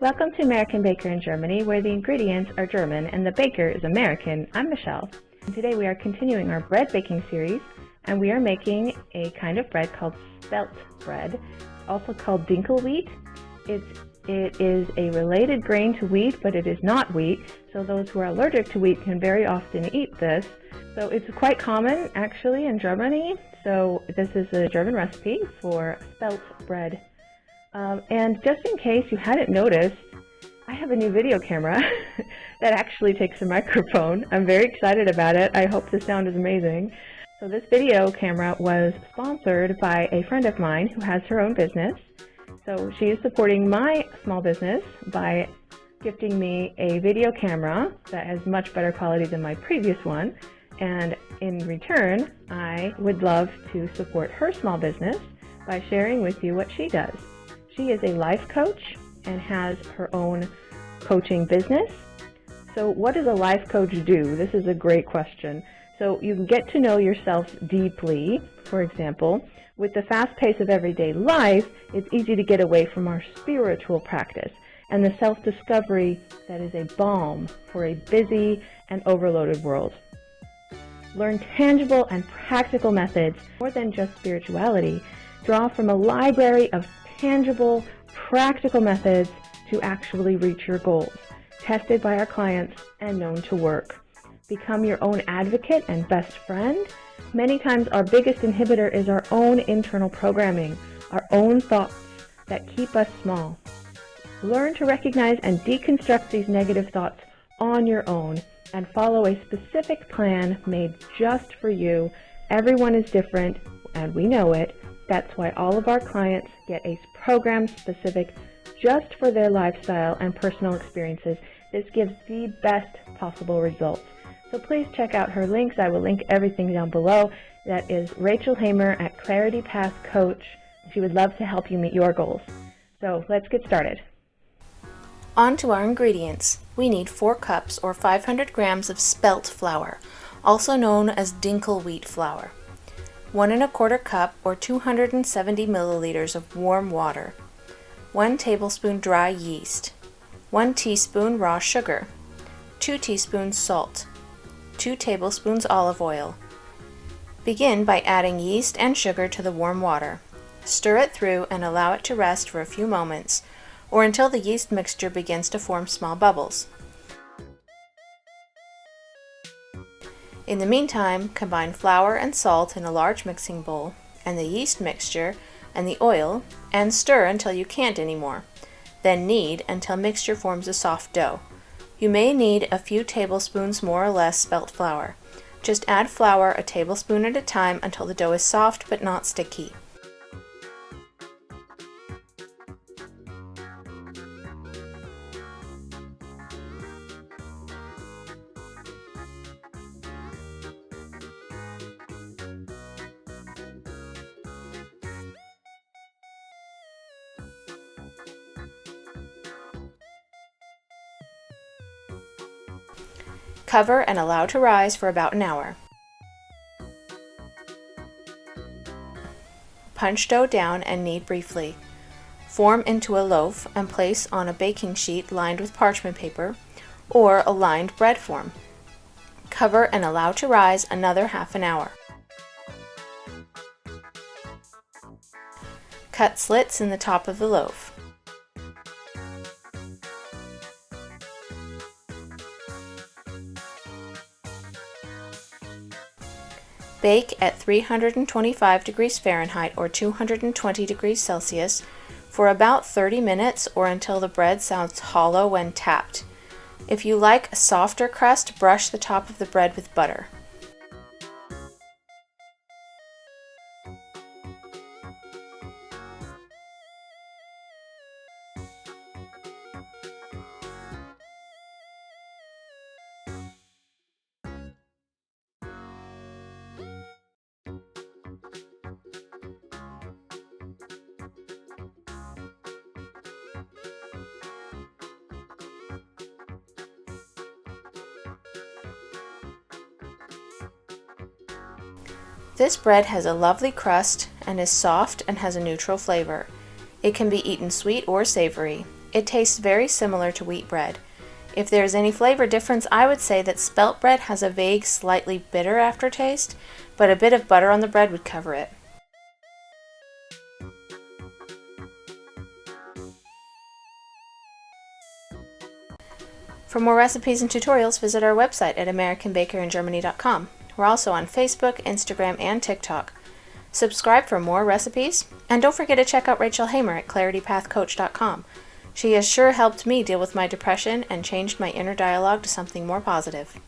Welcome to American Baker in Germany, where the ingredients are German and the baker is American. I'm Michelle. Today we are continuing our bread baking series, and we are making a kind of bread called Spelt Bread, also called Dinkel wheat. It is a related grain to wheat, but it is not wheat, so those who are allergic to wheat can very often eat this. So it's quite common actually in Germany, so this is a German recipe for Spelt Bread. And just in case you hadn't noticed, I have a new video camera that actually takes a microphone. I'm very excited about it. I hope the sound is amazing. So this video camera was sponsored by a friend of mine who has her own business. So she is supporting my small business by gifting me a video camera that has much better quality than my previous one. And in return, I would love to support her small business by sharing with you what she does. She is a life coach and has her own coaching business. So what does a life coach do? This is a great question. So you get to know yourself deeply. For example, with the fast pace of everyday life, it's easy to get away from our spiritual practice and the self-discovery that is a balm for a busy and overloaded world. Learn tangible and practical methods more than just spirituality. Draw from a library of tangible, practical methods to actually reach your goals, tested by our clients and known to work. Become your own advocate and best friend. Many times our biggest inhibitor is our own internal programming, our own thoughts that keep us small. Learn to recognize and deconstruct these negative thoughts on your own and follow a specific plan made just for you. Everyone is different, and we know it. That's why all of our clients get a program specific just for their lifestyle and personal experiences. This gives the best possible results. So please check out her links. I will link everything down below. That is Rachel Hamer at Clarity Path Coach. She would love to help you meet your goals. So let's get started. On to our ingredients. We need 4 cups or 500 grams of spelt flour, also known as Dinkel wheat flour. 1 1/4 cup or 270 milliliters of warm water, 1 tablespoon dry yeast, 1 teaspoon raw sugar, 2 teaspoons salt, 2 tablespoons olive oil. Begin by adding yeast and sugar to the warm water. Stir it through and allow it to rest for a few moments or until the yeast mixture begins to form small bubbles. In the meantime, combine flour and salt in a large mixing bowl, and the yeast mixture and the oil, and stir until you can't anymore. Then knead until mixture forms a soft dough. You may need a few tablespoons more or less spelt flour. Just add flour a tablespoon at a time until the dough is soft but not sticky. Cover and allow to rise for about an hour. Punch dough down and knead briefly. Form into a loaf and place on a baking sheet lined with parchment paper or a lined bread form. Cover and allow to rise another half an hour. Cut slits in the top of the loaf. Bake at 325 degrees Fahrenheit or 220 degrees Celsius for about 30 minutes or until the bread sounds hollow when tapped. If you like a softer crust, brush the top of the bread with butter. This bread has a lovely crust and is soft and has a neutral flavor. It can be eaten sweet or savory. It tastes very similar to wheat bread. If there's any flavor difference, I would say that spelt bread has a vague, slightly bitter aftertaste, but a bit of butter on the bread would cover it. For more recipes and tutorials, visit our website at americanbakerin germany.com. We're also on Facebook, Instagram, and TikTok. Subscribe for more recipes, and don't forget to check out Rachel Hamer at claritypathcoach.com. She has sure helped me deal with my depression and changed my inner dialogue to something more positive.